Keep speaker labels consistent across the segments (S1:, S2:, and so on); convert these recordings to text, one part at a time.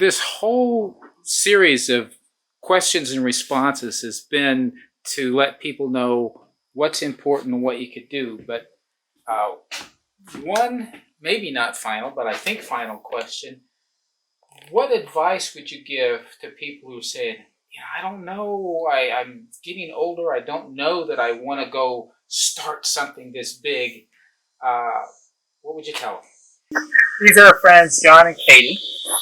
S1: this whole series of questions and responses has been to let people know what's important and what you could do. But one, maybe not final, but I think final question, what advice would you give to people who are saying, I don't know, I'm getting older, I don't know that I want to go start something this big. What would you tell them?
S2: These are our friends, John and Katie.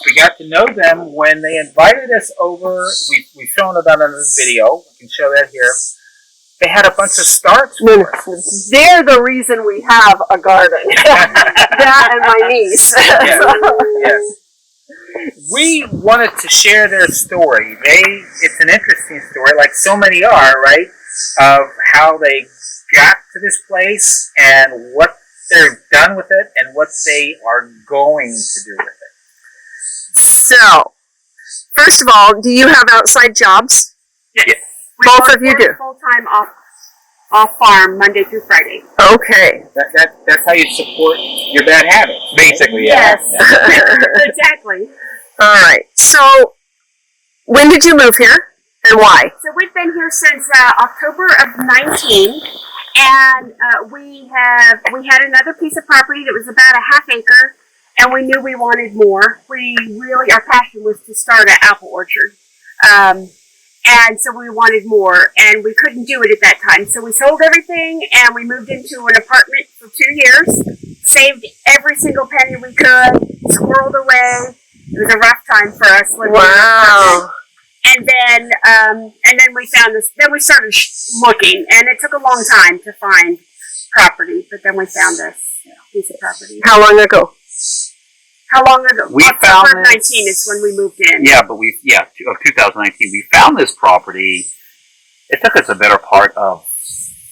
S2: We got to know them when they invited us over. We've shown it on the video. We can show that here. They had a bunch of starts for us.
S3: They're the reason we have a garden. That and my niece.
S2: Yes. We wanted to share their story. It's an interesting story, like so many are, right? Of how they got to this place and what they're done with it and what they are going to do with it.
S3: So, first of all, do you have outside jobs?
S2: Yes.
S3: Both of you do.
S4: Full-time off farm, Monday through Friday.
S3: Okay.
S2: That's how you support your bad habits, basically.
S4: Yes. Exactly.
S3: All right. So, when did you move here and why?
S4: So we've been here since October of 19, and we had another piece of property that was about a half acre, and we knew we wanted more. Our passion was to start an apple orchard. And so we wanted more, and we couldn't do it at that time. So we sold everything, and we moved into an apartment for 2 years, saved every single penny we could, squirreled away. It was a rough time for us living in an apartment. And then we found this. Then we started looking, and it took a long time to find property. But then we found this piece of property.
S3: How long ago?
S4: How long ago?
S2: We found
S4: October 19 is when we moved in.
S5: Yeah, but of 2019, we found this property. It took us a better part of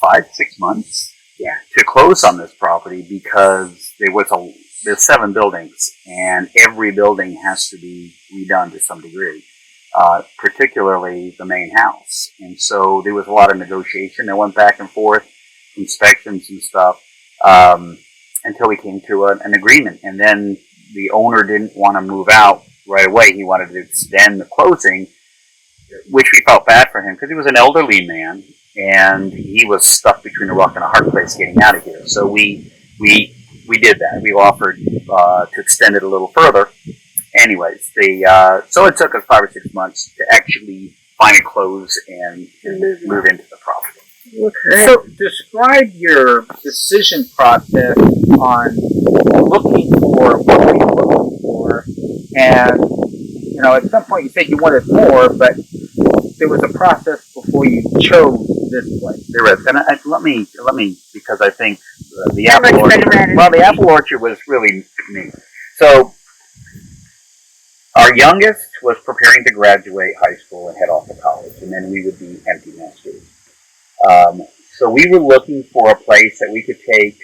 S5: 5-6 months to close on this property because there's 7 buildings, and every building has to be redone to some degree, particularly the main house. And so there was a lot of negotiation that went back and forth, inspections and stuff, until we came to an agreement. And then the owner didn't want to move out right away. He wanted to extend the closing, which we felt bad for him because he was an elderly man and he was stuck between a rock and a hard place getting out of here. So we did that. We offered to extend it a little further. Anyways, so it took us 5 or 6 months to actually finally close and move into the property.
S3: Okay.
S2: So describe your decision process on looking for what were you looking for, and at some point you said you wanted more, but there was a process before you chose this place.
S5: There is, and let me because I think the apple orchard. Well, the apple orchard was really neat. So our youngest was preparing to graduate high school and head off to college, and then we would be empty nesters. So we were looking for a place that we could take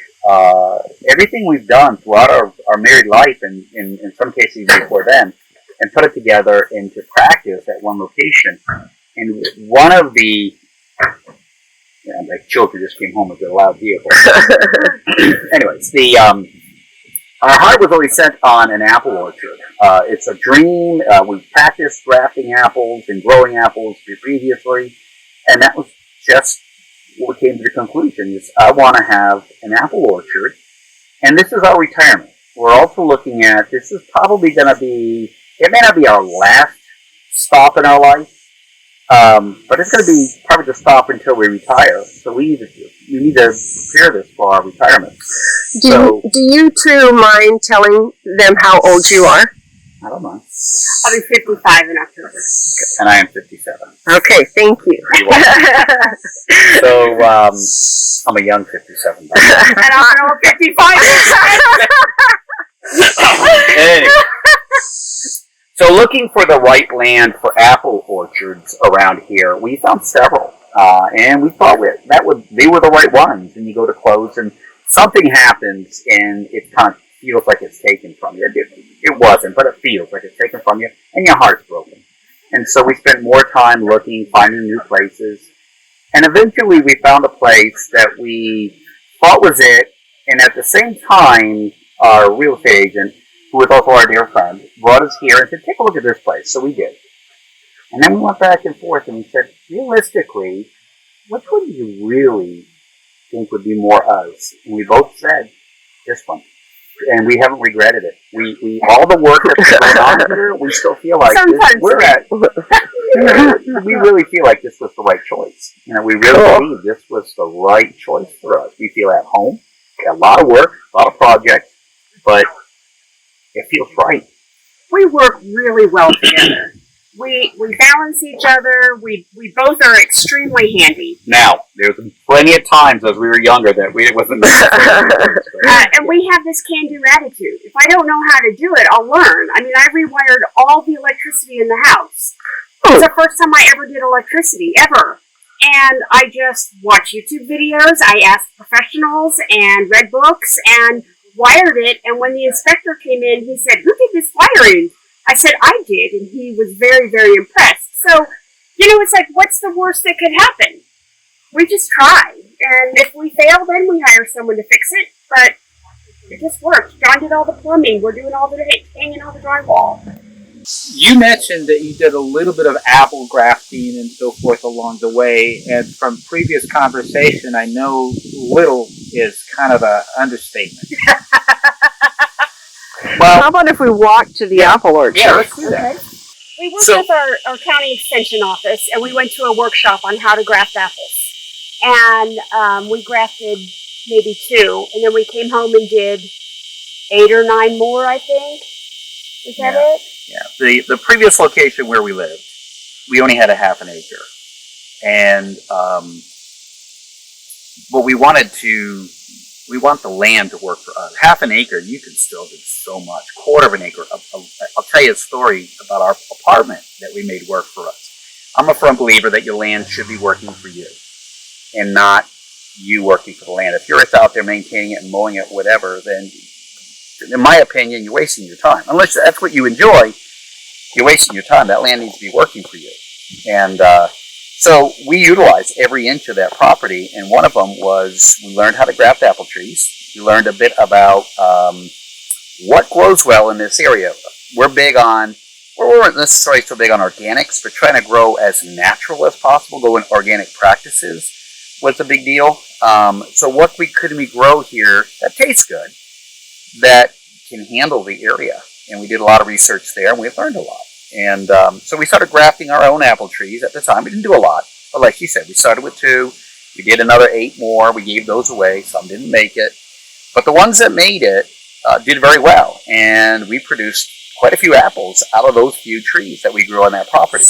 S5: everything we've done throughout our married life, and in some cases before then, and put it together into practice at one location. And one of the, my children just came home with a loud vehicle. Anyways, our heart was always set on an apple orchard. It's a dream. We practiced grafting apples and growing apples previously, and that was just what we came to the conclusion is I want to have an apple orchard, and this is our retirement. We're also looking at, this is probably going to be, it may not be our last stop in our life, but it's going to be probably the stop until we retire. So we need to prepare this for our retirement.
S3: Do you two mind telling them how old you are?
S5: I don't know.
S4: I'll be 55 in October.
S5: And I am 57.
S3: Okay, thank you.
S5: So, I'm a young 57.
S4: And I'm an old 55.
S5: Anyway. So looking for the right land for apple orchards around here, we found several. And we thought they were the right ones. And you go to close and something happens and it kind of feels like it's taken from you. It wasn't, but it feels like it's taken from you, and your heart's broken. And so we spent more time looking, finding new places, and eventually we found a place that we thought was it, and at the same time, our real estate agent who was also our dear friend, brought us here and said, take a look at this place. So we did. And then we went back and forth and we said, realistically, which one do you really think would be more us? And we both said, this one. And we haven't regretted it. We all the work that's going on here, we still feel like we really feel like this was the right choice. You know, we really believe this was the right choice for us. We feel at home. We got a lot of work, a lot of projects, but it feels right.
S4: We work really well together. We balance each other. We both are extremely handy.
S5: Now, there's plenty of times as we were younger that it wasn't
S4: and we have this can-do attitude. If I don't know how to do it, I'll learn. I mean, I rewired all the electricity in the house. It's the first time I ever did electricity, ever. And I just watched YouTube videos. I asked professionals and read books and wired it. And when the inspector came in, he said, who did this wiring? I said, I did, and he was very, very impressed. So, you know, it's like, what's the worst that could happen? We just try. And if we fail, then we hire someone to fix it. But it just worked. John did all the plumbing. We're doing all the hanging all the drywall.
S1: You mentioned that you did a little bit of apple grafting and so forth along the way. And from previous conversation, I know little is kind of an understatement.
S3: Well, how about if we walk to the apple orchard?
S5: Yeah, let's do that.
S4: Okay. We worked with our county extension office, and we went to a workshop on how to graft apples. And we grafted maybe 2, and then we came home and did 8 or 9 more, I think. Is that it?
S5: Yeah. The previous location where we lived, we only had a half an acre. And but we want the land to work for us. Half an acre, you can still do so much. Quarter of an acre. I'll tell you a story about our apartment that we made work for us. I'm a firm believer that your land should be working for you and not you working for the land. If you're out there maintaining it and mowing it, whatever, then in my opinion, you're wasting your time. Unless that's what you enjoy, you're wasting your time. That land needs to be working for you. And so we utilized every inch of that property, and one of them was we learned how to graft apple trees. We learned a bit about what grows well in this area. We weren't necessarily so big on organics, but trying to grow as natural as possible, go in organic practices was a big deal. So what could we grow here that tastes good, that can handle the area? And we did a lot of research there, and we learned a lot. And so we started grafting our own apple trees at the time. We didn't do a lot, but like you said, we started with 2. We did another 8 more. We gave those away. Some didn't make it. But the ones that made it did very well. And we produced quite a few apples out of those few trees that we grew on that property.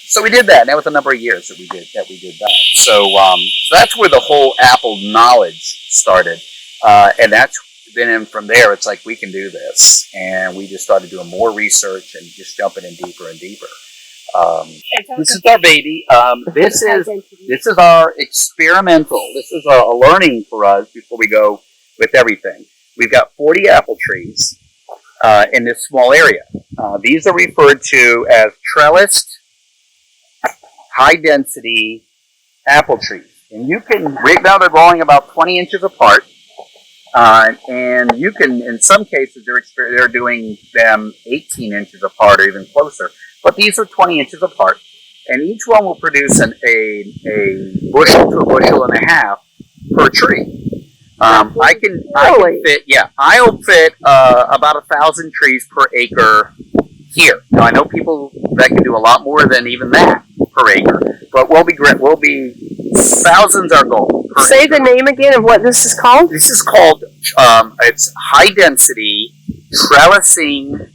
S5: So we did that, and that was a number of years that we did that. So that's where the whole apple knowledge started. And that's then from there, it's like, we can do this. And we just started doing more research and just jumping in deeper and deeper. This is our baby. This is our experimental. This is a learning for us before we go with everything. We've got 40 apple trees in this small area. These are referred to as trellised, high-density apple trees. And you can, right now they're growing about 20 inches apart. And you can, in some cases, they're doing them 18 inches apart or even closer. But these are 20 inches apart. And each one will produce a bushel to a bushel and a half per tree. I'll fit about 1,000 trees per acre here. Now, I know people that can do a lot more than even that per acre. But we'll be thousands our goal.
S3: Say the name again of what this is called.
S5: This is called, it's high density trellising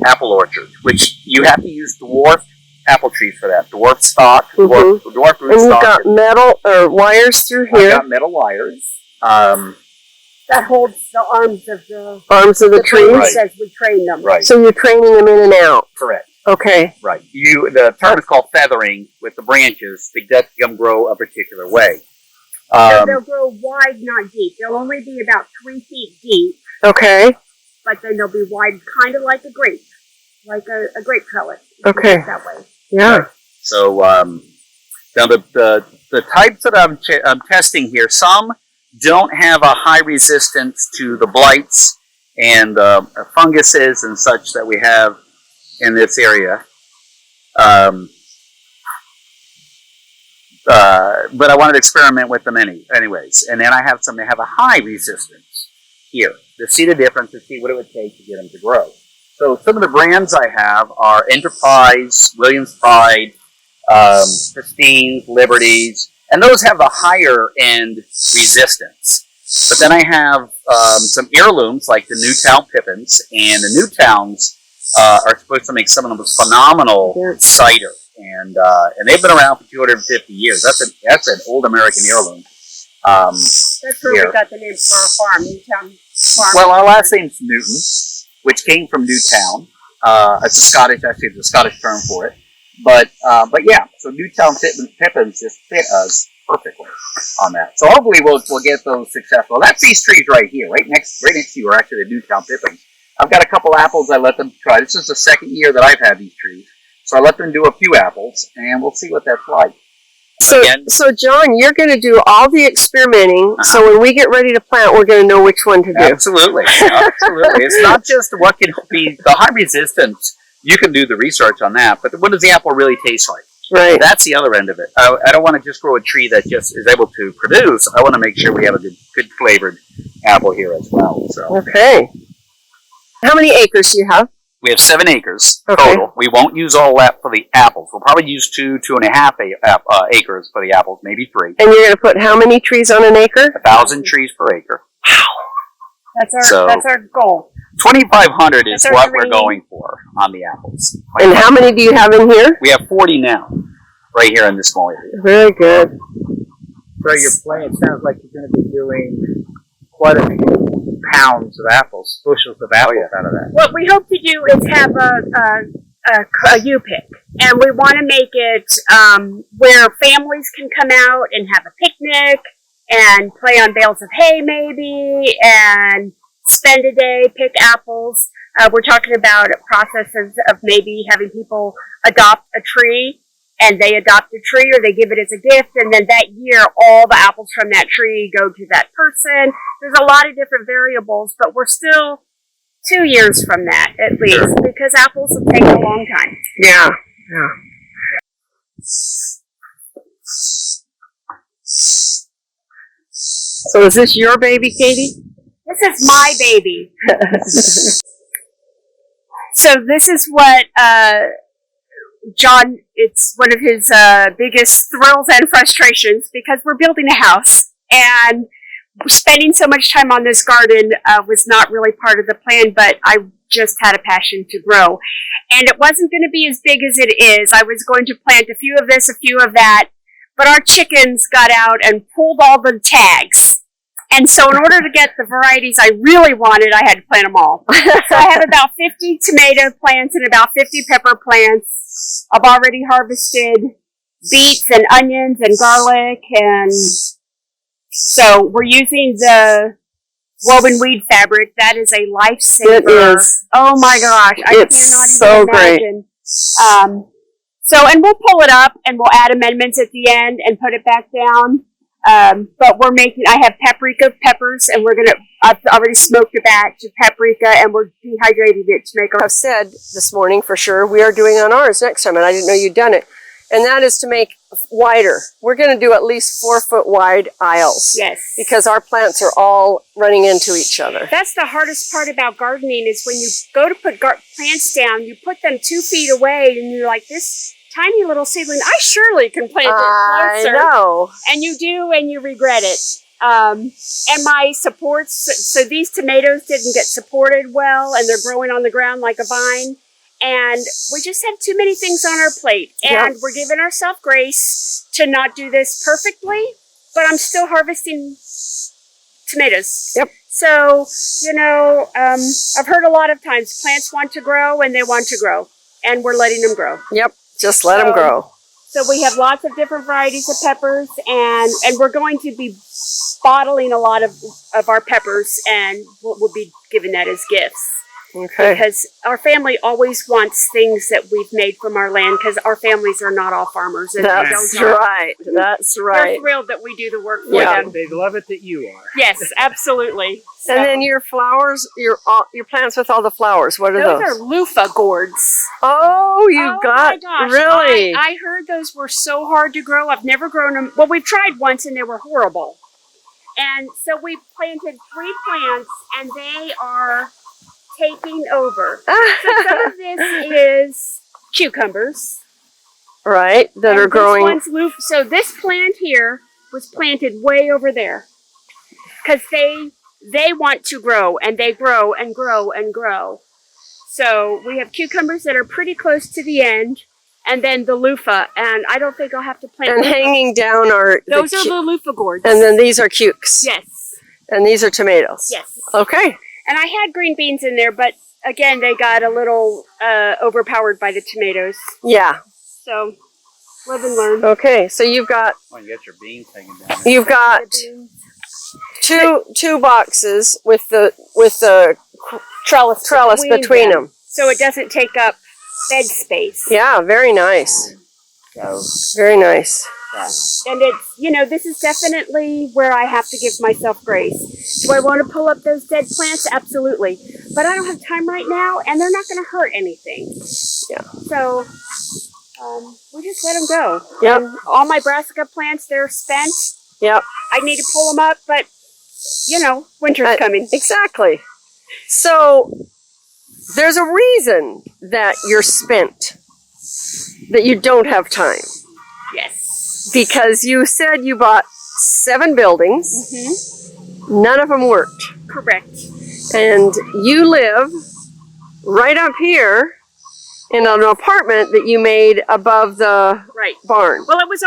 S5: apple orchard, which you have to use dwarf apple trees for that. Dwarf stock, dwarf rootstock.
S3: And you've got metal or wires through here.
S5: I've got metal wires.
S4: That holds the arms of the
S3: trees.
S4: Right. As we train them.
S5: Right.
S3: So you're training them in and out.
S5: Correct.
S3: Okay.
S5: Right. The term is called feathering with the branches to get them grow a particular way.
S4: They'll grow wide, not deep. They'll only be about 3 feet deep.
S3: Okay.
S4: But then they'll be wide, kind of like a grape, like a grape pellet.
S3: Okay.
S4: That way.
S3: Yeah.
S5: Right. So now the types that I'm testing here, some don't have a high resistance to the blights and funguses and such that we have in this area. But I wanted to experiment with them anyways. And then I have some that have a high resistance here to see the difference, to see what it would take to get them to grow. So some of the brands I have are Enterprise, Williams Pride, Pristines, Liberties, and those have the higher end resistance. But then I have some heirlooms like the Newtown Pippins, and the Newtowns are supposed to make some of the most phenomenal cider. And they've been around for 250 years. That's an old American heirloom.
S4: That's where we got the name for our farm, Newtown Farm.
S5: Well, our last name's Newton, which came from Newtown. It's a Scottish term for it. But yeah, so Newtown Pippins just fit us perfectly on that. So hopefully we'll get those successful. That's these trees right here, right next to you are actually the Newtown Pippins. I've got a couple apples I let them try. This is the second year that I've had these trees. So I let them do a few apples, and we'll see what that's like.
S3: So John, you're going to do all the experimenting. So when we get ready to plant, we're going to know which one to do.
S5: Absolutely, absolutely. It's not just what can be the high resistance. You can do the research on that, but what does the apple really taste like?
S3: Right.
S5: That's the other end of it. I don't want to just grow a tree that just is able to produce. I want to make sure we have a good flavored apple here as well. So
S3: okay. How many acres do you have?
S5: we have 7 acres
S3: okay.
S5: total. We won't use all that for the apples. We'll probably use 2.5 acres for the apples, maybe 3.
S3: And you're going to put how many trees on an acre?
S5: 1,000 trees per acre.
S3: Wow.
S4: That's our goal.
S5: 2,500 is what we're going for on the apples.
S3: And how many do you have in here?
S5: We have 40 now, right here in this small area.
S3: Very good.
S2: So your plan, it sounds like you're going to be doing quite a few pounds of apples, bushels of apples out of that.
S4: What we hope to do is have a U-pick, and we want to make it where families can come out and have a picnic and play on bales of hay maybe and spend a day, pick apples. We're talking about processes of maybe having people adopt a tree, and they adopt a tree or they give it as a gift, and then that year all the apples from that tree go to that person. There's a lot of different variables, but we're still 2 years from that at least, because apples will take a long time.
S3: Yeah. So is this your baby, Katie?
S4: This is my baby. So this is what John, it's one of his biggest thrills and frustrations, because we're building a house, and spending so much time on this garden was not really part of the plan, but I just had a passion to grow. And it wasn't going to be as big as it is. I was going to plant a few of this, a few of that, but our chickens got out and pulled all the tags. And so in order to get the varieties I really wanted, I had to plant them all. So I have about 50 tomato plants and about 50 pepper plants. I've already harvested beets and onions and garlic, and so we're using the woven weed fabric. That is a lifesaver.
S3: It is.
S4: Oh my gosh. I cannot
S3: so
S4: even imagine. And we'll pull it up and we'll add amendments at the end and put it back down. But I have paprika peppers, and I've already smoked a batch of paprika, and we're dehydrating it to make
S3: I've said this morning for sure, we are doing on ours next time, and I didn't know you'd done it. And that is to make wider. We're going to do at least 4-foot wide aisles.
S4: Yes.
S3: Because our plants are all running into each other.
S4: That's the hardest part about gardening, is when you go to put plants down, you put them 2 feet away, and you're like, this tiny little seedling, I surely can plant it closer.
S3: I know.
S4: And you do, and you regret it. And my supports, so these tomatoes didn't get supported well, and they're growing on the ground like a vine. And we just have too many things on our plate. And we're giving ourselves grace to not do this perfectly, but I'm still harvesting tomatoes.
S3: Yep.
S4: So, I've heard a lot of times plants want to grow, and they want to grow, and we're letting them grow.
S3: Yep. Just let them grow.
S4: So we have lots of different varieties of peppers, and we're going to be bottling a lot of our peppers, and we'll be giving that as gifts.
S3: Okay.
S4: Because our family always wants things that we've made from our land, because our families are not all farmers. And
S3: That's
S4: they don't
S3: right. That's
S4: They're
S3: right.
S4: thrilled that we do the work for
S3: Yeah.
S4: them.
S2: They love it that you are.
S4: Yes, absolutely. So,
S3: And then your flowers, your plants with all the flowers. What are
S4: those
S3: those?
S4: are loofah gourds.
S3: Oh, you
S4: Oh
S3: got
S4: my gosh,
S3: really.
S4: I heard those were so hard to grow. I've never grown them. Well, we've tried once and they were horrible. And so we planted 3 plants and they are taking over. So some of this is cucumbers.
S3: Right, that
S4: and
S3: are growing.
S4: This one's so this plant here was planted way over there because they want to grow and they grow and grow and grow. So we have cucumbers that are pretty close to the end, and then the loofah. And I don't think I'll have to plant.
S3: And
S4: loofah.
S3: hanging down are
S4: Those are the loofah gourds.
S3: and then these are cukes.
S4: Yes.
S3: And these are tomatoes.
S4: Yes.
S3: Okay.
S4: And I had green beans in there, but again, they got a little overpowered by the tomatoes.
S3: Yeah.
S4: So live and learn.
S3: Okay. So you've got
S5: Well, you got your beans hanging down.
S3: you've got two boxes with the trellis between them.
S4: So it doesn't take up bed space.
S3: Yeah. Very nice.
S4: So,
S3: Very nice.
S4: and it's, this is definitely where I have to give myself grace. Do I want to pull up those dead plants? Absolutely. But I don't have time right now, and they're not going to hurt anything.
S3: Yeah.
S4: So we just let them go.
S3: Yep.
S4: And all my brassica plants, they're spent.
S3: Yep.
S4: I need to pull them up, but, winter's coming.
S3: Exactly. So there's a reason that you're spent, that you don't have time.
S4: Yes.
S3: Because you said you bought 7 buildings.
S4: Mm-hmm.
S3: None of them worked.
S4: Correct.
S3: And you live right up here in an apartment that you made above the
S4: Right.
S3: barn.
S4: Well, it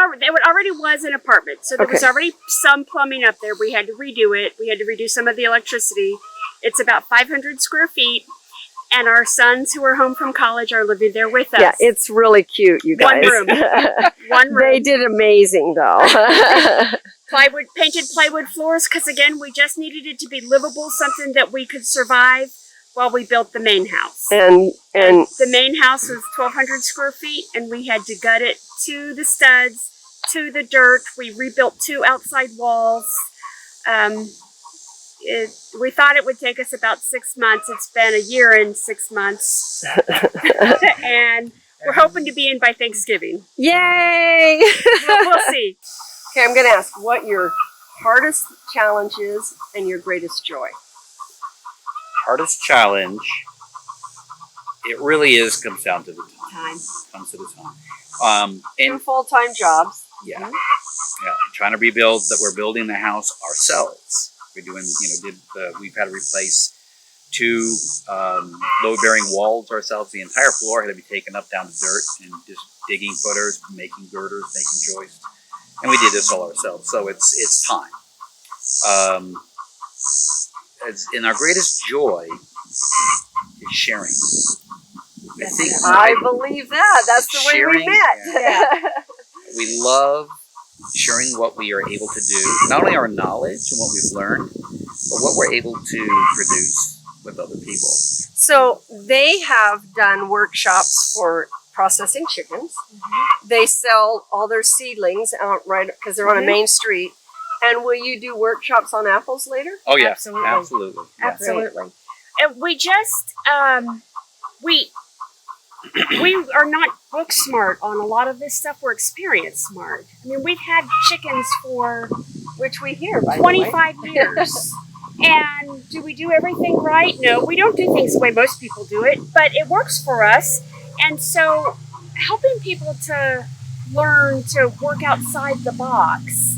S4: already was an apartment, so there was
S3: Okay.
S4: already some plumbing up there. We had to redo it. We had to redo some of the electricity. It's about 500 square feet, and our sons who are home from college are living there with us.
S3: Yeah, it's really cute, you guys.
S4: One room. One room.
S3: They did amazing, though.
S4: Painted plywood floors, because again, we just needed it to be livable, something that we could survive while we built the main house.
S3: and
S4: The main house was 1,200 square feet, and we had to gut it to the studs, to the dirt. We rebuilt 2 outside walls. We thought it would take us about 6 months. It's been a year and 6 months. And we're hoping to be in by Thanksgiving.
S3: yay!
S4: We'll see.
S3: Okay, I'm going to ask what your hardest challenge is and your greatest joy.
S5: Hardest challenge, it really comes down to the time. Comes to the time.
S3: 2 full-time jobs.
S5: Yeah, trying to rebuild that. We're building the house ourselves. We're doing, we've had to replace 2 load-bearing walls ourselves. The entire floor had to be taken up down to dirt and just digging footers, making girders, making joists, and we did this all ourselves. So it's time. And our greatest joy is sharing.
S3: I believe that. That's the way we
S5: Sharing,
S3: met.
S4: Yeah.
S5: We love sharing what we are able to do, not only our knowledge and what we've learned, but what we're able to produce with other people.
S3: So they have done workshops for processing chickens.
S4: Mm-hmm.
S3: They sell all their seedlings out right because they're on a
S4: Mhm.
S3: main street. And will you do workshops on apples later?
S5: Oh yeah,
S4: Absolutely.
S5: absolutely. Yeah.
S4: Absolutely. And we just, we are not book smart on a lot of this stuff. We're experience smart. I mean, we've had chickens for
S3: Which we hear, by the way.
S4: 25 years. And do we do everything right? No, we don't do things the way most people do it, but it works for us. And so helping people to learn to work outside the box,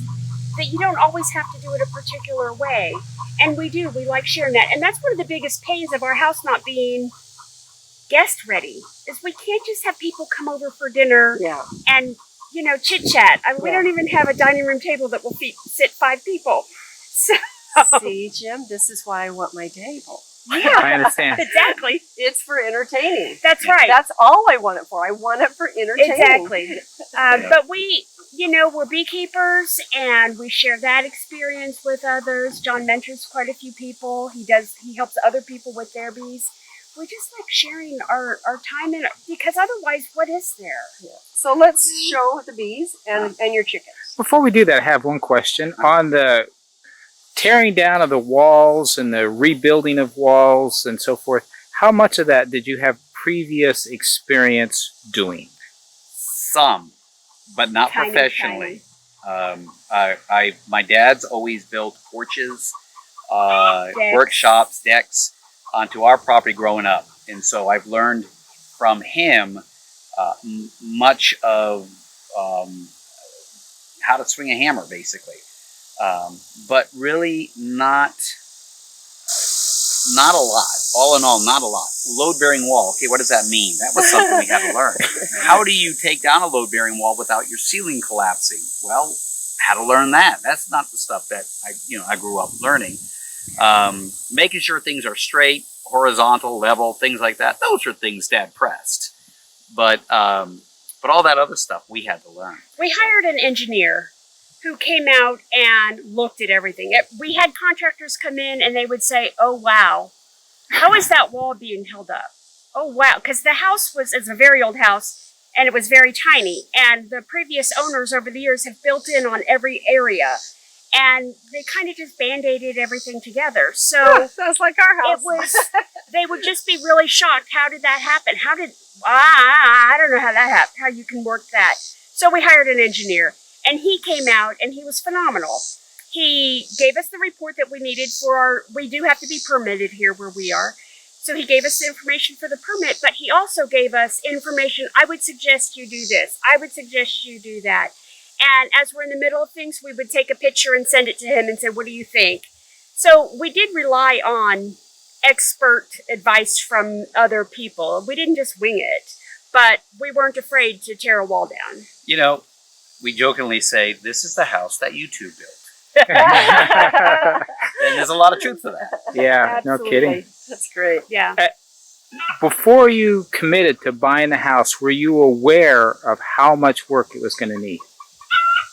S4: that you don't always have to do it a particular way. And we do. We like sharing that. And that's one of the biggest pains of our house not being guest ready, is we can't just have people come over for dinner
S3: Yeah.
S4: and, chit chat. I mean, we
S3: Yeah.
S4: don't even have a dining room table that will sit 5 people. So,
S3: See, Jim, this is why I want my table.
S2: I understand.
S4: exactly.
S3: It's for entertaining.
S4: That's right.
S3: That's all I want it for. I want it for entertaining.
S4: Exactly. But we, we're beekeepers, and we share that experience with others. John mentors quite a few people. He helps other people with their bees. we just like sharing our time in it, because otherwise, what is there?
S3: Yeah. So let's show the bees and your chickens.
S1: Before we do that, I have one question. On the tearing down of the walls and the rebuilding of walls and so forth, how much of that did you have previous experience doing?
S5: Some, but not
S4: Tiny,
S5: professionally. My dad's always built porches, workshops, decks onto our property growing up, and so I've learned from him much of how to swing a hammer, basically, but really not a lot. All in all, not a lot. Load-bearing wall. Okay, what does that mean? That was something we had to learn. How do you take down a load-bearing wall without your ceiling collapsing? Well, how to learn that. That's not the stuff that I grew up learning. Making sure things are straight, horizontal, level, things like that. Those are things Dad pressed. But all that other stuff we had to learn.
S4: We hired an engineer who came out and looked at everything. We had contractors come in and they would say, "Oh wow, how is that wall being held up? Oh wow," because the house is a very old house and it was very tiny. And the previous owners over the years have built in on every area, and they kind of just band-aided everything together. So
S3: sounds like our house.
S4: it was. They would just be really shocked. How did that happen? I don't know how that happened. How you can work that? So we hired an engineer. And he came out and he was phenomenal. He gave us the report that we needed we do have to be permitted here where we are. So he gave us the information for the permit, but he also gave us information. I would suggest you do this. I would suggest you do that. And as we're in the middle of things, we would take a picture and send it to him and say, "What do you think?" So we did rely on expert advice from other people. We didn't just wing it, but we weren't afraid to tear a wall down.
S5: We jokingly say, this is the house that you two built. And there's a lot of truth to that.
S1: Yeah,
S3: Absolutely.
S1: no kidding.
S3: That's great.
S4: Yeah.
S1: Before you committed to buying the house, were you aware of how much work it was going to need?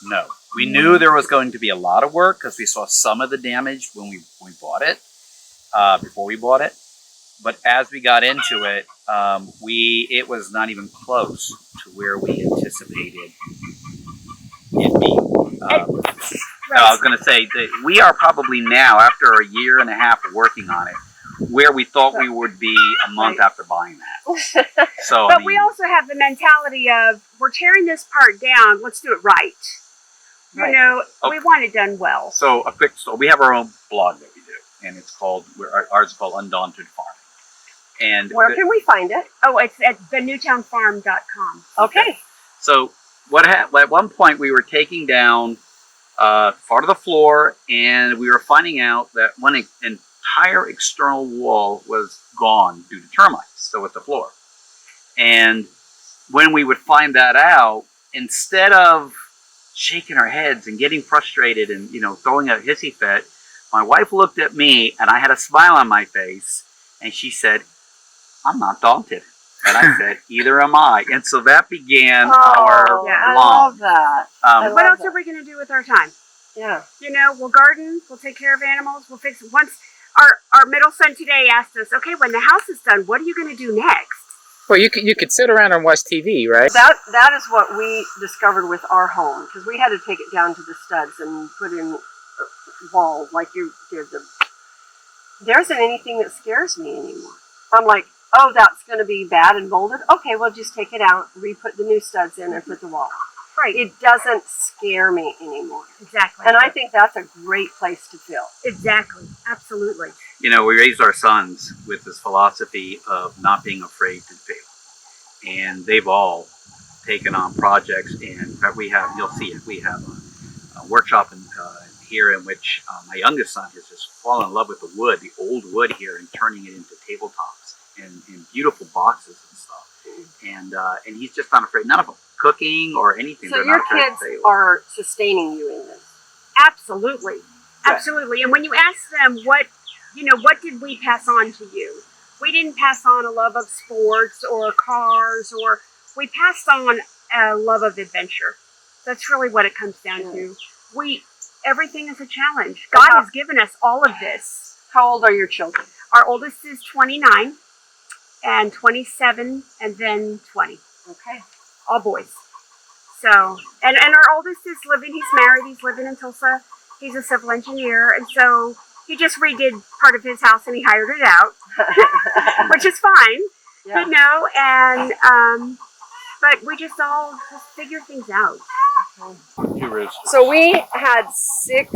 S5: No. We knew there was going to be a lot of work because we saw some of the damage when we bought it, before we bought it. But as we got into it, it was not even close to where we anticipated it being. I was going to say that we are probably now, after a year and a half of working on it, where we thought we would be a month after buying that. So,
S4: but we also have the mentality of, we're tearing this part down, let's do it right. You know, we want it done well.
S5: So a quick story. We have our own blog that we do, and it's called, ours is called Undaunted Farming. And
S3: where can we find it?
S4: Oh, it's at thenewtownfarm.com.
S3: Okay.
S5: So at one point we were taking down part of the floor, and we were finding out that one entire external wall was gone due to termites. So was the floor. And when we would find that out, instead of shaking our heads and getting frustrated and throwing a hissy fit, my wife looked at me and I had a smile on my face, and she said, "I'm not daunted." And I said, "Either am I." And so that began our
S3: I
S5: lawn.
S3: love that.
S4: What else are we going to do with our time?
S3: Yeah.
S4: We'll garden, we'll take care of animals, we'll fix it. Once our middle son today asked us, "Okay, when the house is done, what are you going to do next?"
S1: Well, you could sit around and watch TV, right?
S3: That is what we discovered with our home, because we had to take it down to the studs and put in a wall like you did. There isn't anything that scares me anymore. I'm like, oh, that's going to be bad and molded. Okay, we'll just take it out, re-put the new studs in, and put the wall.
S4: Right.
S3: It doesn't scare me anymore.
S4: Exactly.
S3: And I think that's a great place to feel.
S4: Exactly. Absolutely.
S5: We raised our sons with this philosophy of not being afraid to fail. And they've all taken on projects, and you'll see it, we have a workshop here in which my youngest son has just fallen in love with the wood, the old wood here, and turning it into tabletops and beautiful boxes and stuff. And he's just not afraid, none of them, cooking or anything.
S3: So your kids are sustaining you in this?
S4: Absolutely. Absolutely. And when you ask them what did we pass on to you? We didn't pass on a love of sports or cars, or we passed on a love of adventure. That's really what it comes down to. Everything is a challenge. God has given us all of this.
S3: How old are your children?
S4: Our oldest is 29, and 27, and then 20.
S3: Okay.
S4: All boys. So, and our oldest is living, he's married, he's living in Tulsa. He's a civil engineer, and so he just redid part of his house and he hired it out, which is fine,
S3: Yeah.
S4: you know, and, but we just all just figure things out.
S1: Two roosters.
S3: So we had 6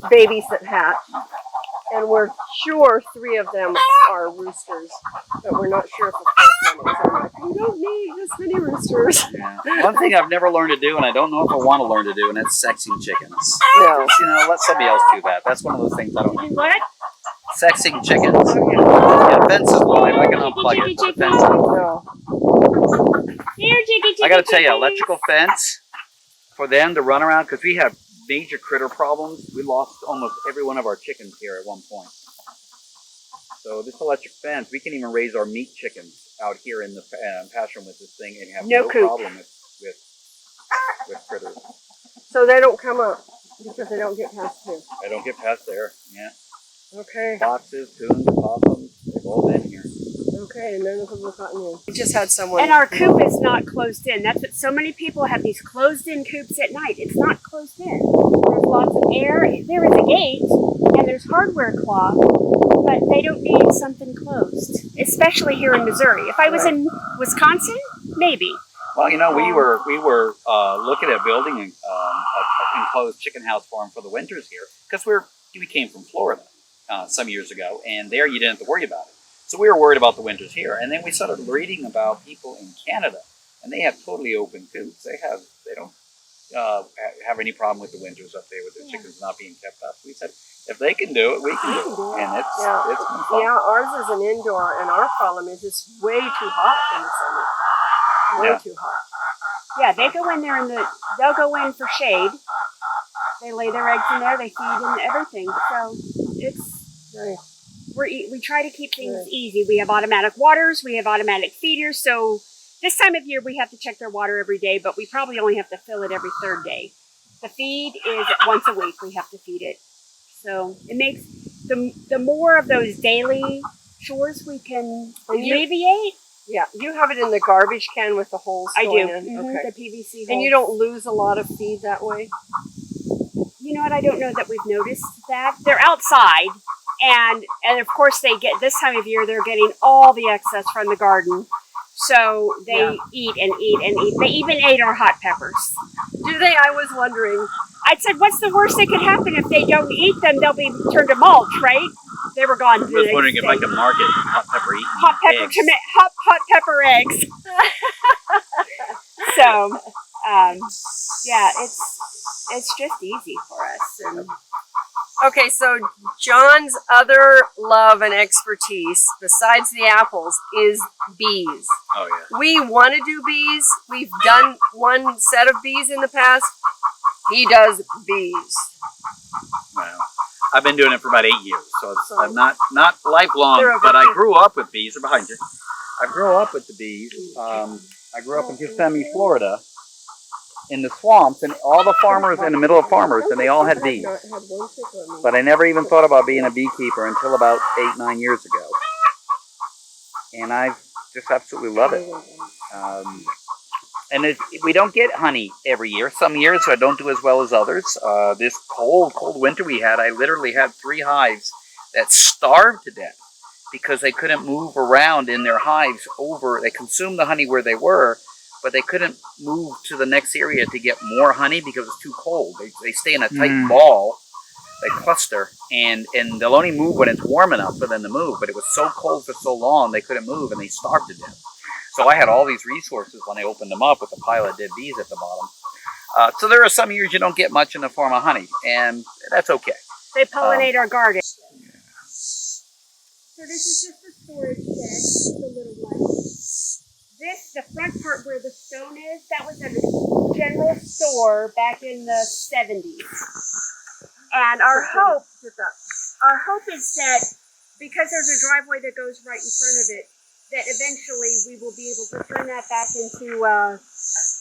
S3: babies that hatched, and we're sure 3 of them are roosters, but we're not sure if the 4th one is. I'm like, you don't need this many roosters.
S5: Yeah. One thing I've never learned to do, and I don't know if I want to learn to do, and that's sexing chickens.
S3: No.
S5: You know, let somebody else do that. That's one of those things I don't know.
S4: What?
S5: Sexing chickens. Yeah, fence is live. I can unplug it. The fence.
S3: No.
S4: Here, Jiggy,
S5: I got to tell you, electrical fence for them to run around, because we have major critter problems. We lost almost every one of our chickens here at one point. So this electric fence, we can even raise our meat chickens out here in the pasture with this thing and have
S4: No
S5: no
S4: coop.
S5: problem with critters.
S3: So they don't come up because they don't get past here.
S5: They don't get past there. Yeah.
S3: Okay.
S5: Foxes, coons, possums, they've all been here.
S3: Okay, and none of them have gotten in. We just had someone.
S4: And our coop is not closed in. That's what so many people have, these closed-in coops at night. It's not closed in. There's lots of air. There is a gate, and there's hardware cloth, but they don't need something closed, especially here in Missouri. If I was in Wisconsin, maybe.
S5: Well, you know, we were looking at building an enclosed chicken house farm for the winters here, because we came from Florida some years ago, and there you didn't have to worry about it. So we were worried about the winters here, and then we started reading about people in Canada, and they have totally open coops. They don't have any problem with the winters up there with their chickens not being kept up. We said, if they can do it, we can do it, and it's been fun.
S3: Yeah, ours is an indoor, and our problem is it's way too hot in the summer. Way too hot.
S4: Yeah, they go in there they'll go in for shade. They lay their eggs in there, they feed and everything. So it's
S3: Nice.
S4: we try to keep things easy. We have automatic waters, we have automatic feeders. So this time of year we have to check their water every day, but we probably only have to fill it every 3rd day. The feed is once a week we have to feed it. So it makes the more of those daily chores we can alleviate.
S3: Yeah, you have it in the garbage can with the holes
S4: I do.
S3: going in.
S4: Mhm,
S3: Okay.
S4: the PVC
S3: And you don't lose a lot of feed that way?
S4: You know what? I don't know that we've noticed that. They're outside, and of course they get this time of year. They're getting all the excess from the garden, so they eat and eat and eat. They even ate our hot peppers.
S3: Do they? I was wondering.
S4: I said, "What's the worst that could happen if they don't eat them? They'll be turned to mulch, right?" They were gone.
S5: I was wondering if I could market hot pepper eating eggs.
S4: hot pepper eggs. So, yeah, it's just easy for us. And
S3: Okay, so John's other love and expertise, besides the apples, is bees.
S5: Oh, yeah.
S3: We want to do bees. We've done one set of bees in the past. He does bees.
S5: Well, I've been doing it for about 8 years, so it's
S3: So-
S5: not lifelong,
S3: They're over
S5: but I
S3: here.
S5: grew up with bees. They're behind you. I grew up with the bees. I grew up in Kissimmee, Florida, in the swamps, and all the farmers in the middle of farmers, and they all had bees. But I never even thought about being a beekeeper until about 8, 9 years ago. And I just absolutely love it. And we don't get honey every year. Some years I don't do as well as others. This cold winter we had, I literally had 3 hives that starved to death because they couldn't move around in their hives they consumed the honey where they were, but they couldn't move to the next area to get more honey because it's too cold. They stay in a tight ball, they cluster, and they'll only move when it's warm enough for them to move, but it was so cold for so long they couldn't move and they starved to death. So I had all these resources when I opened them up with a pile of dead bees at the bottom. So there are some years you don't get much in the form of honey, and that's okay.
S4: they pollinate our garden. So this is just a storage shed, the little one. The front part where the stone is, that was at a general store back in the 70s. And our hope is that because there's a driveway that goes right in front of it, that eventually we will be able to turn that back into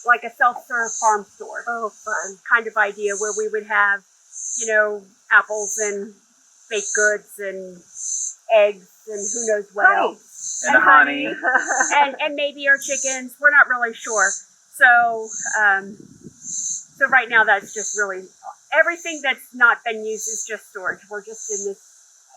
S4: like a self-serve farm store.
S3: Oh, fun.
S4: Kind of idea where we would have, apples and baked goods and eggs and who knows what else.
S2: And the honey.
S4: and maybe our chickens. We're not really sure. So so right now that's just really everything that's not been used is just storage. We're just in this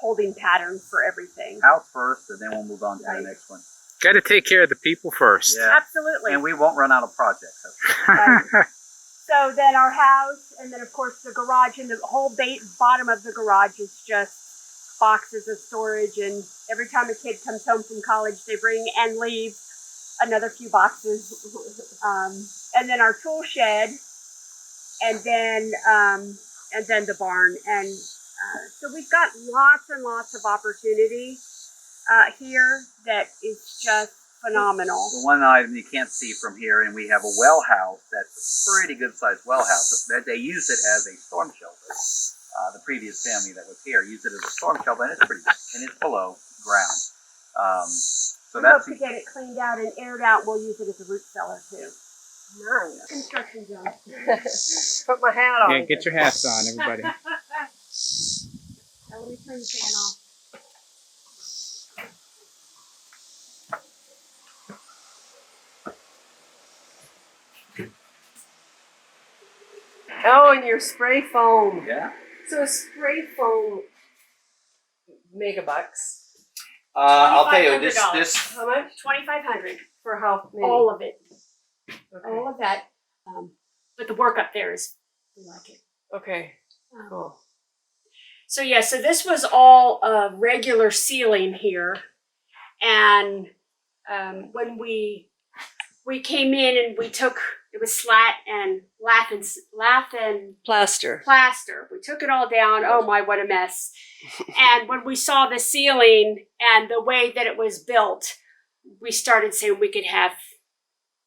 S4: holding pattern for everything.
S5: House first, and then we'll move on to the next one.
S1: Got to take care of the people first.
S5: Yeah.
S4: Absolutely.
S5: And we won't run out of projects.
S4: Right. So then our house, and then of course the garage, and the whole bottom of the garage is just boxes of storage. And every time a kid comes home from college, they bring and leave another few boxes. And then our tool shed, and then the barn. And so we've got lots and lots of opportunity here that is just phenomenal.
S5: The one item you can't see from here, and we have a well house that's a pretty good sized well house. They used it as a storm shelter. The previous family that was here used it as a storm shelter, and it's pretty good, and it's below ground. So
S4: We
S5: that's
S4: hope to get it cleaned out and aired out. We'll use it as a root cellar too.
S3: Nice.
S4: Construction zone.
S3: Put my hat on.
S1: Yeah, get your hats on, everybody.
S4: Now let me turn the fan off.
S3: Oh, and your spray foam.
S5: yeah.
S3: So spray foam megabucks.
S5: I'll tell you this.
S4: $2,500.
S5: This
S3: How much?
S4: $2,500
S3: For how many?
S4: all of it,
S3: Okay.
S4: all of that. But the work up there is we like it.
S3: Okay.
S4: Um,
S3: Cool.
S4: So yeah, so this was all regular ceiling here, and when we came in and we took it was slat and lath and
S3: Plaster.
S4: plaster. We took it all down. Oh my, what a mess! And when we saw the ceiling and the way that it was built, we started saying we could have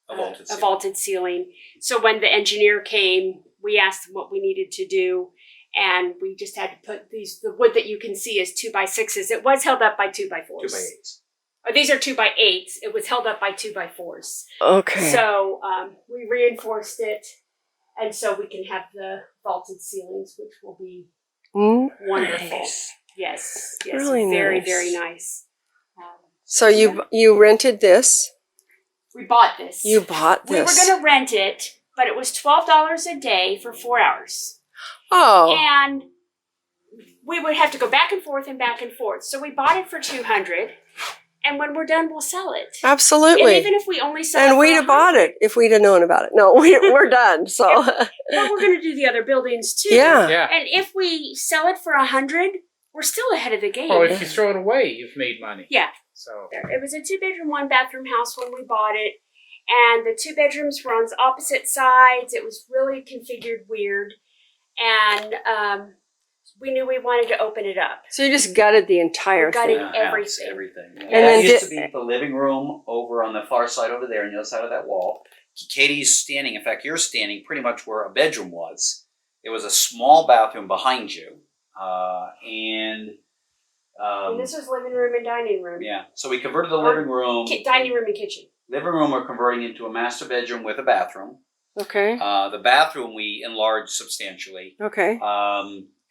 S4: a vaulted ceiling. So when the engineer came, we asked him what we needed to do. And we just had to put the wood that you can see is 2x6s. It was held up by 2x4s.
S5: 2x8s.
S4: Oh, these are 2x8s. It was held up by 2x4s.
S3: Okay.
S4: So we reinforced it. And so we can have the vaulted ceilings, which will be wonderful.
S3: Nice.
S4: Yes.
S3: Really
S4: very,
S3: nice.
S4: very nice.
S3: So you rented this?
S4: We bought this.
S3: You bought
S4: We were
S3: this?
S4: going to rent it, but it was $12 a day for 4 hours.
S3: Oh.
S4: And we would have to go back and forth and back and forth. So we bought it for $200, and when we're done, we'll sell it.
S3: Absolutely.
S4: And even if we only sell it
S3: And
S4: for
S3: we'd have bought it if we'd have known about it. No, we're done. So
S4: but we're going to do the other buildings too.
S3: yeah.
S1: Yeah.
S4: And if we sell it for $100, we're still ahead of the game.
S1: Well, if you throw it away, you've made money.
S4: Yeah.
S1: So
S4: It was a 2-bedroom, 1-bathroom house when we bought it, and the 2 bedrooms were on opposite sides. It was really configured weird, and we knew we wanted to open it up.
S3: So you just gutted the entire
S4: We gutted
S3: thing.
S4: everything.
S5: Everything.
S3: And
S5: And
S3: then
S5: it used
S3: di-
S5: to be the living room over on the far side over there on the other side of that wall. Katie's standing, in fact, you're standing pretty much where a bedroom was. There was a small bathroom behind you.
S4: And this was living room and dining room.
S5: yeah, so we converted the living room.
S4: Dining room and kitchen.
S5: Living room we're converting into a master bedroom with a bathroom.
S3: Okay.
S5: The bathroom we enlarged substantially.
S3: Okay.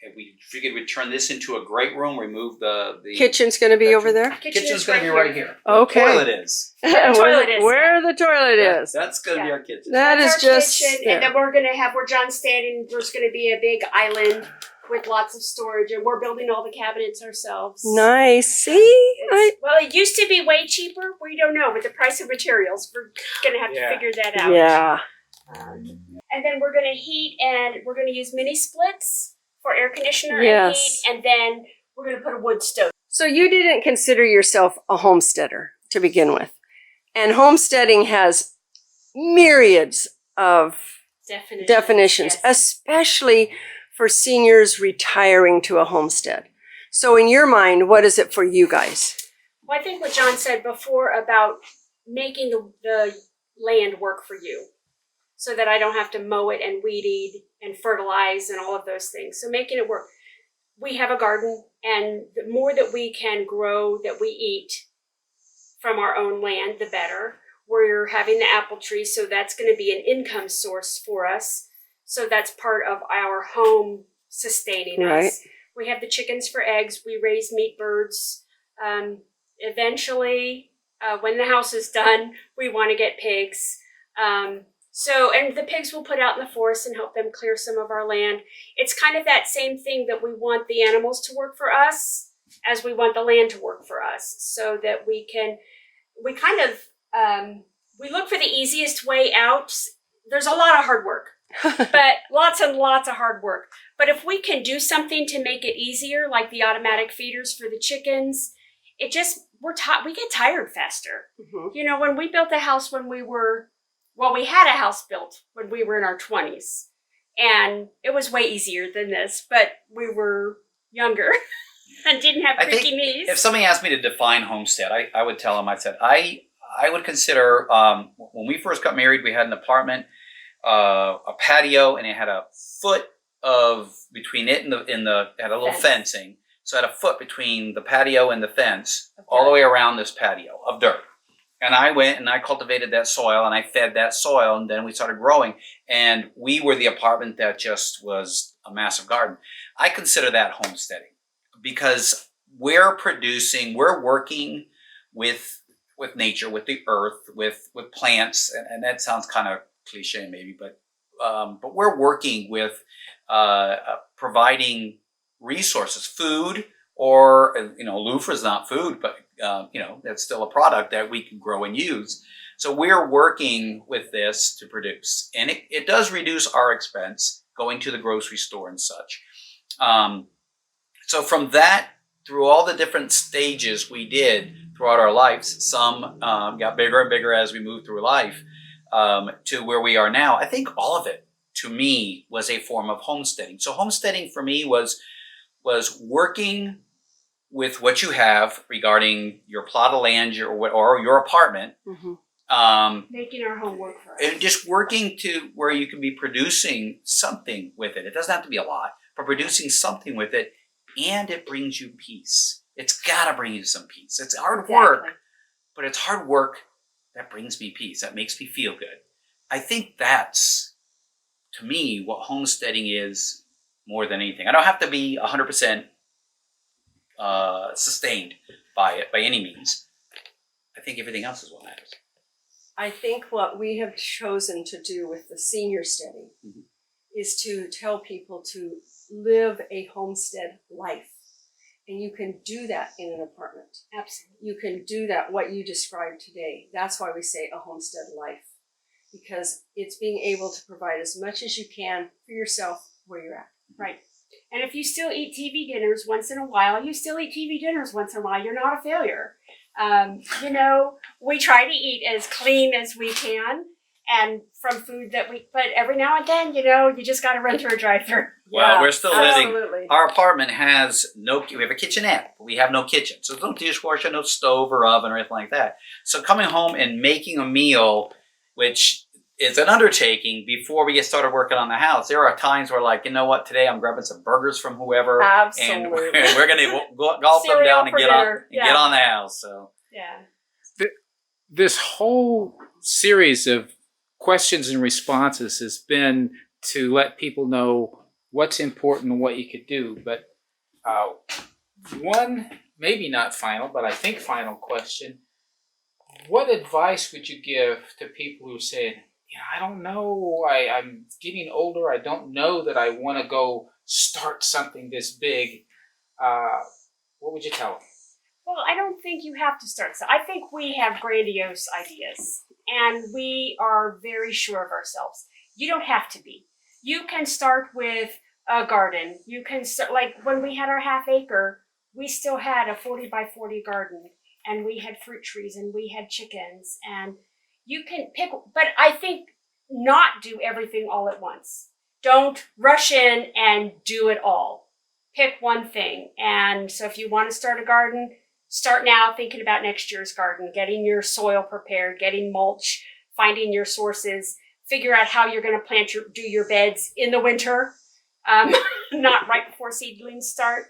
S5: And we figured we'd turn this into a great room, remove the
S3: Kitchen's going to be over there?
S5: Kitchen's
S4: is
S5: going to be right here.
S3: Okay.
S5: The toilet is.
S4: Where the toilet is.
S3: Where the toilet is.
S5: That's going to be
S4: Yeah.
S5: our kitchen.
S3: That is
S4: That's our
S3: just.
S4: kitchen,
S3: yeah.
S4: and then we're gonna have where John's standing. There's gonna be a big island with lots of storage, and we're building all the cabinets ourselves.
S3: Nice. See?
S4: Well, it used to be way cheaper. We don't know with the price of materials. We're gonna have
S1: Yeah.
S4: to figure that out.
S3: Yeah.
S4: And then we're gonna heat, and we're gonna use mini splits for air conditioner
S3: Yes.
S4: and heat, and then we're gonna put a wood stove.
S3: So you didn't consider yourself a homesteader to begin with. And homesteading has myriads of definitions,
S4: Yes.
S3: especially for seniors retiring to a homestead. So in your mind, what is it for you guys?
S4: Well, I think what John said before about making the land work for you, so that I don't have to mow it and weed eat and fertilize and all of those things. So making it work. We have a garden, and the more that we can grow that we eat from our own land, the better. We're having the apple tree, so that's going to be an income source for us. So that's part of our home sustaining
S3: Right.
S4: us. We have the chickens for eggs. We raise meat birds. Eventually, When the house is done, we want to get pigs. And the pigs will put out in the forest and help them clear some of our land. It's kind of that same thing that we want the animals to work for us as we want the land to work for us, so that we look for the easiest way out. There's a lot of hard work, but lots and lots of hard work. But if we can do something to make it easier, like the automatic feeders for the chickens, we get tired faster.
S3: Mm-hmm.
S4: You know, when we built a house we had a house built when we were in our 20s, and it was way easier than this, but we were younger and didn't have creaky knees.
S5: If somebody asked me to define homestead, I would tell them, I would consider, when we first got married, we had an apartment, a patio, and it had a foot between it and it had a little fencing. So it had a foot between the patio and the fence, all the way around this patio of dirt. And I went and I cultivated that soil and I fed that soil, and then we started growing. And we were the apartment that just was a massive garden. I consider that homesteading, because we're working with nature, with the earth, with plants, and that sounds kind of cliche maybe, but we're working with providing resources, food, or loofah is not food, but that's still a product that we can grow and use. So we're working with this to produce, and it does reduce our expense going to the grocery store and such. So from that, through all the different stages we did throughout our lives, some got bigger and bigger as we moved through life, to where we are now. I think all of it, to me, was a form of homesteading. So homesteading for me was working with what you have regarding your plot of land or your apartment.
S3: Mm-hmm.
S4: Making our home work for us.
S5: And just working to where you can be producing something with it. It doesn't have to be a lot, but producing something with it, and it brings you peace. It's got to bring you some peace. It's hard work, but it's hard work that brings me peace, that makes me feel good. I think that's, to me, what homesteading is more than anything. I don't have to be 100% sustained by it by any means. I think everything else is what matters.
S3: I think what we have chosen to do with the Seniorsteading
S5: Mm-hmm.
S3: is to tell people to live a homestead life. And you can do that in an apartment.
S4: Absolutely.
S3: You can do that, what you described today. That's why we say a homestead life. Because it's being able to provide as much as you can for yourself where you're at.
S4: Right. And if you still eat TV dinners once in a while, you're not a failure. We try to eat as clean as we can, and from food but every now and then, you just got to run through a drive-thru.
S5: Well, we're still living.
S3: Absolutely.
S5: Our apartment has we have a kitchenette, but we have no kitchen. So there's no dishwasher, no stove or oven or anything like that. So coming home and making a meal, which is an undertaking before we get started working on the house. There are times where, like, you know what, today I'm grabbing some burgers from whoever.
S3: Absolutely.
S5: And we're going to gulp them down and get on the house. So
S4: Yeah.
S1: This whole series of questions and responses has been to let people know what's important and what you could do. But one, maybe not final, but I think final question: what advice would you give to people who say, I don't know, I'm getting older, I don't know that I want to go start something this big? What would you tell them?
S4: Well, I don't think you have to start. So I think we have grandiose ideas, and we are very sure of ourselves. You don't have to be. You can start with a garden. You can start, like when we had our half acre, we still had a 40 by 40 garden, and we had fruit trees, and we had chickens, and you can pick, but I think not do everything all at once. Don't rush in and do it all. Pick one thing. And so if you want to start a garden, start now thinking about next year's garden, getting your soil prepared, getting mulch, finding your sources, figure out how you're going to do your beds in the winter, not right before seedlings start.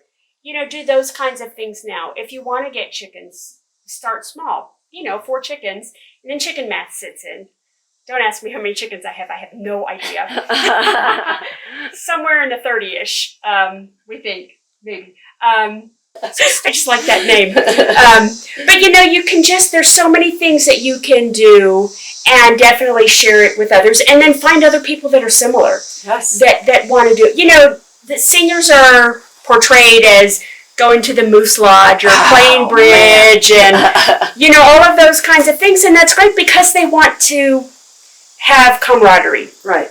S4: Do those kinds of things now. If you want to get chickens, start small, 4 chickens, and then chicken math sits in. Don't ask me how many chickens I have no idea. Somewhere in the 30-ish, we think, maybe. I just like that name. But you know, you can just, there's so many things that you can do and definitely share it with others, and then find other people that are similar.
S3: Yes.
S4: That want to do it. You know, the seniors are portrayed as going to the Moose Lodge or playing bridge and, you know, all of those kinds of things. And that's great because they want to have camaraderie.
S3: Right.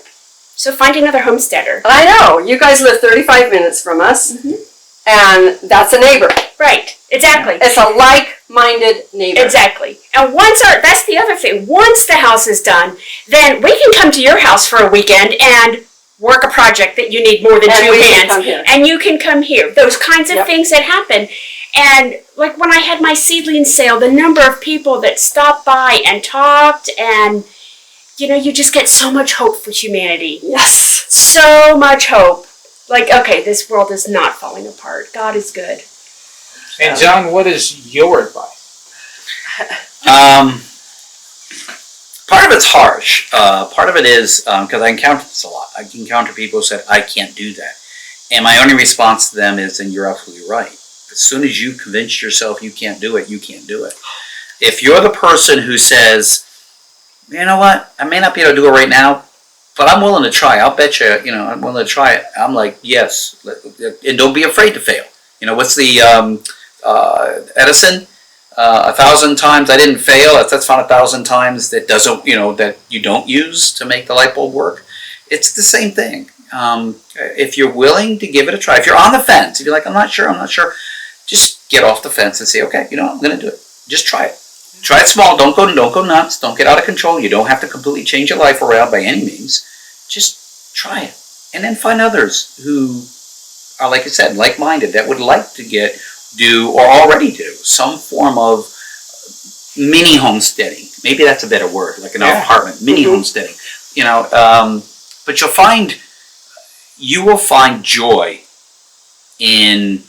S4: So find another homesteader.
S3: I know. You guys live 35 minutes from us, and that's a neighbor.
S4: Right. Exactly.
S3: It's a like-minded neighbor.
S4: Exactly. And that's the other thing. Once the house is done, then we can come to your house for a weekend and work a project that you need more than
S3: And
S4: two
S3: we can
S4: hands.
S3: come here.
S4: And you can come here. Those kinds of things that happen. And like when I had my seedling sale, the number of people that stopped by and talked, and you know, you just get so much hope for humanity.
S3: Yes.
S4: So much hope. Like, okay, this world is not falling apart. God is good.
S1: And John, what is your advice?
S5: Part of it's harsh. Part of it is because I encounter this a lot. I encounter people who said, I can't do that. And my only response to them is, then you're absolutely right. As soon as you convince yourself you can't do it, you can't do it. If you're the person who says, you know what, I may not be able to do it right now, but I'm willing to try. I'll bet you, you know, I'm willing to try it. I'm like, yes. And don't be afraid to fail. You know, what's the Edison? 1,000 times I didn't fail. That's not 1,000 times that doesn't, you know, that you don't use to make the light bulb work. It's the same thing. If you're willing to give it a try, if you're on the fence, if you're like, I'm not sure, just get off the fence and say, okay, you know, I'm going to do it. Just try it. Try it small. Don't go nuts. Don't get out of control. You don't have to completely change your life around by any means. Just try it, and then find others who are, like I said, like-minded, that would like to do or already do some form of mini homesteading. Maybe that's a better word, like an apartment, mini homesteading. You know, but you will find joy in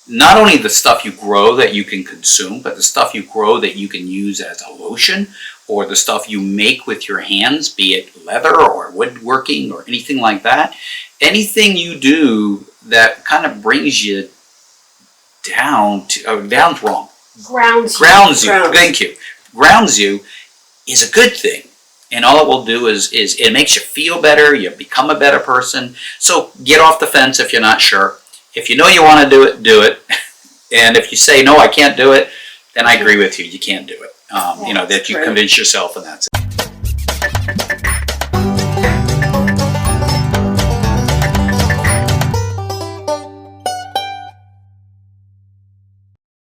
S5: not only the stuff you grow that you can consume, but the stuff you grow that you can use as a lotion, or the stuff you make with your hands, be it leather or woodworking or anything like that. Anything you do that kind of brings you down to, down's wrong. Grounds you. Thank you. Grounds you is a good thing. And all it will do is it makes you feel better, you become a better person. So get off the fence if you're not sure. If you know you want to do it, do it. And if you say, no, I can't do it, then I agree with you. You can't do it. You know, that you convince yourself, and that's it.